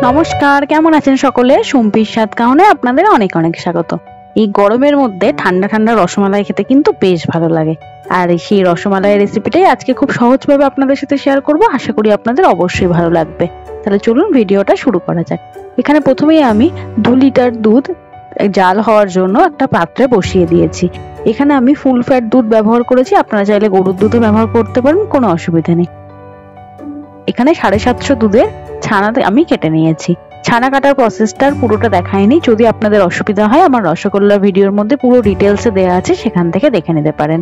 নমস্কার, কেমন আছেন সকলে? সুম্পির স্বাদ কাহনে আপনাদের অনেক অনেক স্বাগত। এই গরমের মধ্যে ঠান্ডা ঠান্ডা রসমালাই খেতে কিন্তু বেশ ভালো লাগে। আর সেই রসমালাই রেসিপিটাই আজকে খুব সহজভাবে আপনাদের সাথে শেয়ার করব। আশা করি আপনাদের অবশ্যই ভালো লাগবে। তাহলে চলুন ভিডিওটা শুরু করা যাক। এখানে প্রথমেই আমি 2 লিটার দুধ জাল হওয়ার জন্য একটা পাত্রে বসিয়ে দিয়েছি। এখানে আমি ফুল ফ্যাট দুধ ব্যবহার করেছি, আপনারা চাইলে গরুর দুধও ব্যবহার করতে পারেন, কোনো অসুবিধা নেই। এখানে 750 দুধের ছানা আমি কেটে নিয়েছি। ছানা কাটার প্রসেসটার পুরোটা দেখাইনি, যদি আপনাদের অসুবিধা হয় আমার রসগোল্লা ভিডিওর মধ্যে পুরো ডিটেলসে দেওয়া আছে, সেখান থেকে দেখে নিতে পারেন।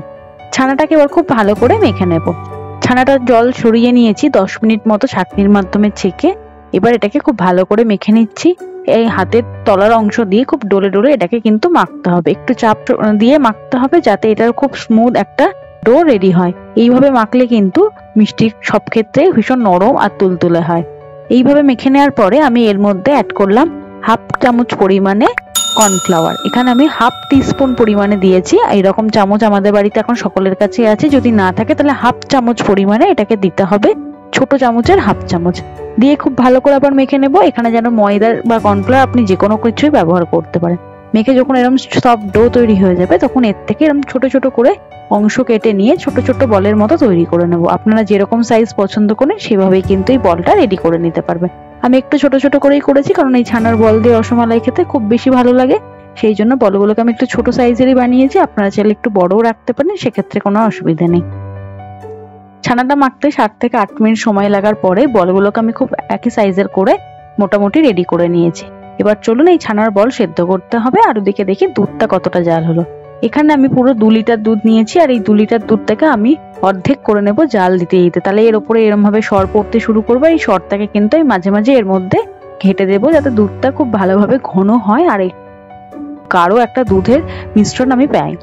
ছানাটাকে এবার খুব ভালো করে মেখে নেব। ছানাটার জল সরিয়ে নিয়েছি 10 মিনিট মতো ছাঁকনির মাধ্যমে ছেঁকে। এবার এটাকে খুব ভালো করে মেখে নিচ্ছি। এই হাতের তলার অংশ দিয়ে খুব ডলে ডলে এটাকে কিন্তু মাখতে হবে, একটু চাপ দিয়ে মাখতে হবে যাতে এটার খুব স্মুথ একটা ডো রেডি হয়। এইভাবে মাখলে কিন্তু মিষ্টি সব ক্ষেত্রে ভীষণ নরম আর তুলতুলে হয়। এইভাবে মেখে নেওয়ার পরে আমি এর মধ্যে অ্যাড করলাম 1/2 চামচ পরিমাণে কর্নফ্লাওয়ার। এখানে আমি 1/2 টিস্পুন পরিমাণে দিয়েছি। এইরকম চামচ আমাদের বাড়িতে এখন সকলের কাছে আছে, যদি না থাকে তাহলে 1/2 চামচ পরিমাণে এটাকে দিতে হবে, ছোট চামচের 1/2 চামচ দিয়ে খুব ভালো করে আবার মেখে নেব। এখানে যেন ময়দা বা কর্নফ্লাওয়ার আপনি যে কোনো কিছুই ব্যবহার করতে পারেন। মেখে যখন এরকম সফট ডো তৈরি হয়ে যাবে তখন এর থেকে এরকম ছোট ছোট করে অংশ কেটে নিয়ে ছোট ছোট বলের মতো তৈরি করে নেব। আপনারা যেরকম সাইজ পছন্দ করেন সেভাবেই কিন্তু এই বলটা রেডি করে নিতে পারবেন। আমি একটু ছোট ছোট করেই করেছি, কারণ এই ছানার বল দিয়ে রসমালাই খেতে খুব বেশি ভালো লাগে, সেই জন্য বলগুলোকে আমি একটু ছোট সাইজেরই বানিয়েছি। আপনারা চাইলে একটু বড়ও রাখতে পারেন, সেক্ষেত্রে কোনো অসুবিধা নেই। ছানাটা মাখতে 7 থেকে 8 মিনিট সময় লাগার পরে বলগুলোকে আমি খুব একই সাইজের করে মোটামুটি রেডি করে নিয়েছি। এবার চলুন এই ছানার বল সেদ্ধ করতে হবে। আর ওদিকে দেখি দুধটা কতটা জাল হলো। এখানে আমি পুরো 2 লিটার দুধ নিয়েছি, আর এই 2 লিটার দুধটাকে আমি অর্ধেক করে নেব জাল দিতে দিতে। তাহলে এর উপরে এরকম ভাবে সর পড়তে শুরু করবে। এই সরটাকে কিন্তু আমি মাঝে মাঝে এর মধ্যে ঘেটে দেবো, যাতে দুধটা খুব ভালোভাবে ঘন হয় আর গাঢ় একটা দুধের মিশ্রণ আমি পাই।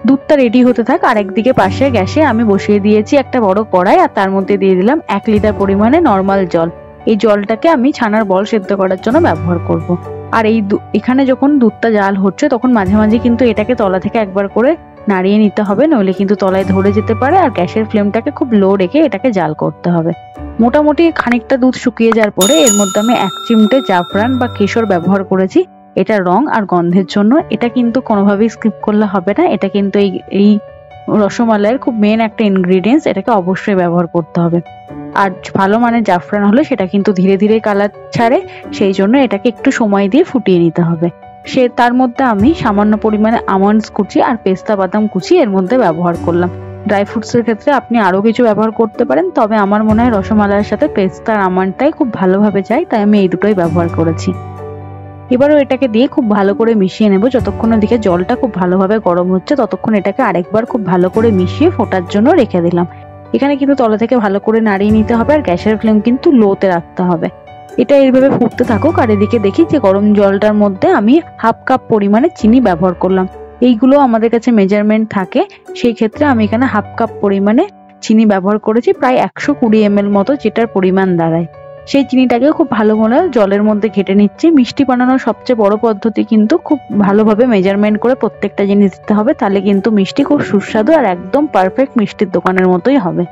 দুধটা রেডি হতে থাক। আর একদিকে পাশে গ্যাসে আমি বসিয়ে দিয়েছি একটা বড় কড়াই, আর তার মধ্যে দিয়ে দিলাম 1 লিটার পরিমাণে নর্মাল জল। এই জলটাকে আমি ছানার বল সেদ্ধ করার জন্য ব্যবহার করব। আর এখানে যখন দুধটা জাল হচ্ছে তখন মাঝে মাঝে কিন্তু এটাকে তলা থেকে একবার করে নাড়িয়ে নিতে হবে, নইলে কিন্তু তলায় ধরে যেতে পারে। আর গ্যাসের ফ্লেমটাকে খুব লো রেখে এটাকে জাল করতে হবে। মোটামুটি খানিকটা দুধ শুকিয়ে যাওয়ার পরে এর মধ্যে আমি 1 চিমটে জাফরান বা কেশর ব্যবহার করেছি। এটা রং আর গন্ধের জন্য, এটা কিন্তু কোনোভাবেই স্কিপ করলে হবে না। এটা কিন্তু এই রসমালাইয়ের খুব মেন একটা ইনগ্রিডিয়েন্টস, এটাকে অবশ্যই ব্যবহার করতে হবে। আর ভালো মানের জাফরান হলে সেটা কিন্তু ধীরে ধীরে কালার ছাড়ে, সেই জন্য এটাকে একটু সময় দিয়ে ফুটিয়ে নিতে হবে। তার মধ্যে আমি সামান্য পরিমাণে আমন্ডস কুচি আর পেস্তা বাদাম কুচি এর মধ্যে ব্যবহার করলাম। ড্রাই ফ্রুটসের ক্ষেত্রে আপনি আরও কিছু ব্যবহার করতে পারেন, তবে আমার মনে হয় রসমালাইয়ের সাথে পেস্তা আর আমন্ডটাই খুব ভালোভাবে যায়, তাই আমি এই দুটোই ব্যবহার করেছি। এবারও এটাকে দিয়ে খুব ভালো করে মিশিয়ে নেব। যতক্ষণ ওদিকে জলটা খুব ভালোভাবে গরম হচ্ছে ততক্ষণ এটাকে আরেকবার খুব ভালো করে মিশিয়ে ফোটার জন্য রেখে দিলাম। এখানে কিন্তু তলা থেকে ভালো করে নাড়িয়ে নিতে হবে, আর গ্যাসের ফ্লেম কিন্তু লোতে রাখতে হবে। এটা এইভাবে ফুটতে থাকুক। আর এদিকে দেখি যে গরম জলটার মধ্যে আমি 1/2 কাপ পরিমাণে চিনি ব্যবহার করলাম। এইগুলো আমাদের কাছে মেজারমেন্ট থাকে, সেই ক্ষেত্রে আমি এখানে 1/2 কাপ পরিমাণে চিনি ব্যবহার করেছি, প্রায় 120 ml মতো, যেটার পরিমাণ দাঁড়ায়। সেই চিনিটাকে খুব ভালো করে জলের মধ্যে ঘেটে নিচ্ছি। মিষ্টি বানানোর সবচেয়ে বড় পদ্ধতি কিন্তু খুব ভালোভাবে মেজারমেন্ট করে প্রত্যেকটা জিনিস দিতে হবে, তাহলে কিন্তু মিষ্টি খুব সুস্বাদু আর একদম পারফেক্ট মিষ্টির দোকানের মতোই হবে।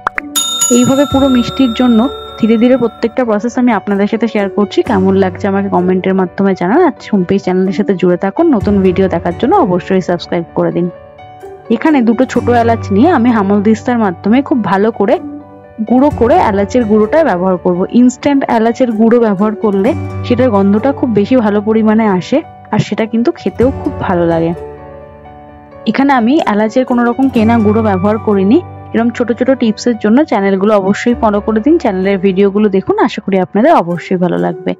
এইভাবে পুরো মিষ্টির জন্য ধীরে ধীরে প্রত্যেকটা প্রসেস আমি আপনাদের সাথে শেয়ার করছি। কেমন লাগছে আমাকে কমেন্টের মাধ্যমে জানান। আর সুম্পি চ্যানেলের সাথে জুড়ে থাকুন। নতুন ভিডিও দেখার জন্য অবশ্যই সাবস্ক্রাইব করে দিন। এখানে 2টো ছোট এলাচ নিয়ে আমি হামালদিস্তার মাধ্যমে খুব ভালো করে গুঁড়ো করে এলাচের গুঁড়োটা ব্যবহার করব। ইনস্ট্যান্ট এলাচের গুঁড়ো ব্যবহার করলে সেটার গন্ধটা খুব বেশি ভালো পরিমাণে আসে, আর সেটা কিন্তু খেতেও খুব ভালো লাগে। এখানে আমি এলাচের কোনো রকম কেনা গুঁড়ো ব্যবহার করিনি। এরকম ছোট ছোট টিপসের জন্য চ্যানেলগুলো অবশ্যই ফলো করে দিন, চ্যানেলের ভিডিওগুলো দেখুন, আশা করি আপনাদের অবশ্যই ভালো লাগবে।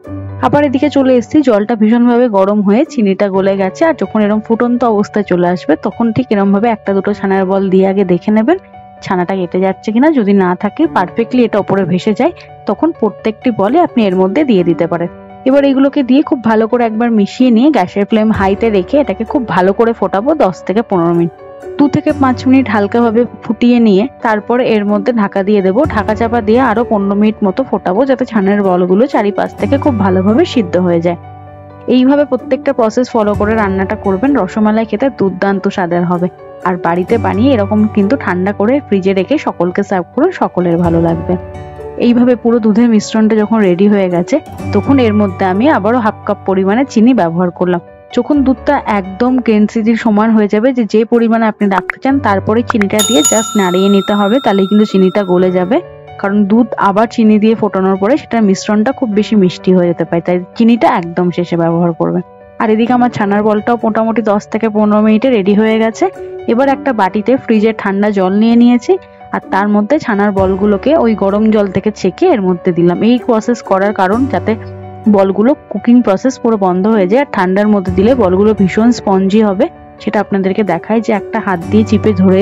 আবার এদিকে চলে এসেছি, জলটা ভীষণভাবে গরম হয়ে চিনিটা গলে গেছে। আর যখন এরকম ফুটন্ত অবস্থায় চলে আসবে তখন ঠিক এরকম ভাবে 1-2টো ছানার বল দিয়ে আগে দেখে নেবেন ছানাটা কেটে যাচ্ছে কিনা। যদি না থাকে, পারফেক্টলি এটা উপরে ভেসে যায়, তখন প্রত্যেকটি বলে আপনি এর মধ্যে দিয়ে দিতে পারেন। এবার এগুলোকে দিয়ে খুব ভালো করে একবার মিশিয়ে নিয়ে গ্যাসের ফ্লেম হাইতে রেখে এটাকে খুব ভালো করে ফোটাবো 10 থেকে 15 মিনিট। 2 থেকে 5 মিনিট হালকাভাবে ফুটিয়ে নিয়ে তারপর এর মধ্যে ঢাকা দিয়ে দেবো। ঢাকা চাপা দিয়ে আরো 15 মিনিট মতো ফোটাবো, যাতে ছানার বলগুলো চারিপাশ থেকে খুব ভালোভাবে সিদ্ধ হয়ে যায়। এইভাবে প্রত্যেকটা প্রসেস ফলো করে রান্নাটা করবেন, রসমালাই খেতে দুর্দান্ত স্বাদের হবে। আর বাড়িতে বানিয়ে এরকম কিন্তু ঠান্ডা করে ফ্রিজে রেখে সকলকে সার্ভ করুন, সকলের ভালো লাগবে। এইভাবে পুরো দুধের মিশ্রণটা যখন রেডি হয়ে গেছে তখন এর মধ্যে আমি আবারও হাফ কাপ পরিমাণে চিনি ব্যবহার করলাম। যখন দুধটা একদম ডেনসিটির সমান হয়ে যাবে, যে পরিমাণে আপনি রাখতে চান, তারপরে চিনিটা দিয়ে জাস্ট নাড়িয়ে নিতে হবে, তাহলেই কিন্তু চিনিটা গলে যাবে। কারণ দুধ আবার চিনি দিয়ে ফোটানোর পরে সেটার মিশ্রণটা খুব বেশি মিষ্টি হয়ে যেতে পারে, তাই চিনিটা একদম শেষে ব্যবহার করবেন। আর এদিকে আমার ছানার বলটাও মোটামুটি 10 থেকে 15 মিনিটে রেডি হয়ে গেছে। এবার একটা বাটিতে ফ্রিজের ঠান্ডা জল নিয়ে নিয়েছি, আর তার মধ্যে ছানার বলগুলোকে ওই গরম জল থেকে ছেঁকে এর মধ্যে দিলাম। এই প্রসেস করার কারণ যাতে বলগুলো কুকিং প্রসেস পুরো বন্ধ হয়ে যায়, আর ঠান্ডার মধ্যে দিলে বলগুলো ভীষণ স্পঞ্জি হবে। সেটা আপনাদেরকে দেখায় যে একটা হাত দিয়ে চিপে ধরে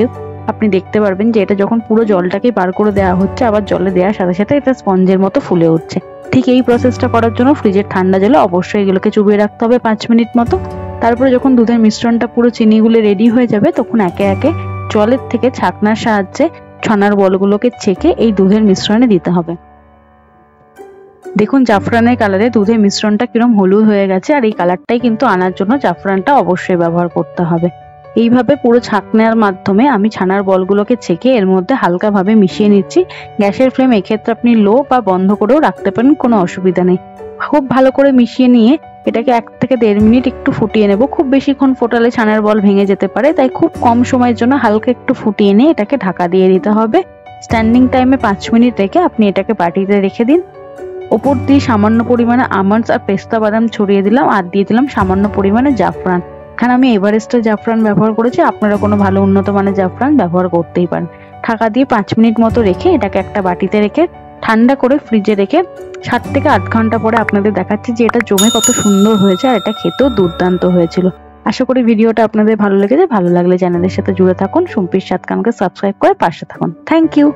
আপনি দেখতে পারবেন যে এটা যখন পুরো জলটাকে বার করে দেওয়া হচ্ছে, আবার জলে দেওয়ার সাথে সাথে এটা স্পঞ্জের মতো ফুলে উঠছে। ঠিক এই প্রসেসটা করার জন্য ফ্রিজের ঠান্ডা জলে অবশ্যই এগুলোকে চুবিয়ে রাখতে হবে 5 মিনিট মতো। তারপরে যখন দুধের মিশ্রণটা পুরো চিনিগুলো রেডি হয়ে যাবে তখন একে একে জলের থেকে ছাঁকনার সাহায্যে ছানার বলগুলোকে ছেঁকে এই দুধের মিশ্রণে দিতে হবে। দেখুন জাফরানের কালারে দুধের মিশ্রণটা কিরম হলুদ হয়ে গেছে, আর এই কালারটাই কিন্তু আনার জন্য জাফরানটা অবশ্যই ব্যবহার করতে হবে। এইভাবে পুরো ছাঁকনার মাধ্যমে আমি ছানার বলগুলোকে ছেঁকে এর মধ্যে হালকাভাবে মিশিয়ে নিচ্ছি। গ্যাসের ফ্লেম এক্ষেত্রে আপনি লো বা বন্ধ করেও রাখতে পারেন, কোনো অসুবিধা নেই। খুব ভালো করে মিশিয়ে নিয়ে এটাকে 1 থেকে 1.5 মিনিট একটু ফুটিয়ে নেব। খুব বেশিক্ষণ ফোটালে ছানার বল ভেঙে যেতে পারে, তাই খুব কম সময়ের জন্য হালকা একটু ফুটিয়ে নিয়ে এটাকে ঢাকা দিয়ে দিতে হবে। স্ট্যান্ডিং টাইমে 5 মিনিট রেখে আপনি এটাকে বাটিতে রেখে দিন। ওপর দিয়ে সামান্য পরিমাণে আমন্ডস আর পেস্তা বাদাম ছড়িয়ে দিলাম, আর দিয়ে দিলাম সামান্য পরিমাণে জাফরান। এখানে আমি এভারেস্টের জাফরান ব্যবহার করেছি, আপনারা কোনো ভালো উন্নত মানের জাফরান ব্যবহার করতেই পারেন। ঢাকা দিয়ে 5 মিনিট মতো রেখে এটাকে একটা বাটিতে রেখে ঠান্ডা করে ফ্রিজে রেখে 7 থেকে 8 ঘন্টা পরে আপনাদের দেখাচ্ছি যে এটা জমে কত সুন্দর হয়েছে, আর এটা খেতেও দুর্দান্ত হয়েছিল। আশা করি ভিডিওটা আপনাদের ভালো লেগেছে। ভালো লাগলে চ্যানেলের সাথে জুড়ে থাকুন, সুম্পির স্বাদ কানকে সাবস্ক্রাইব করে পাশে থাকুন। Thank you.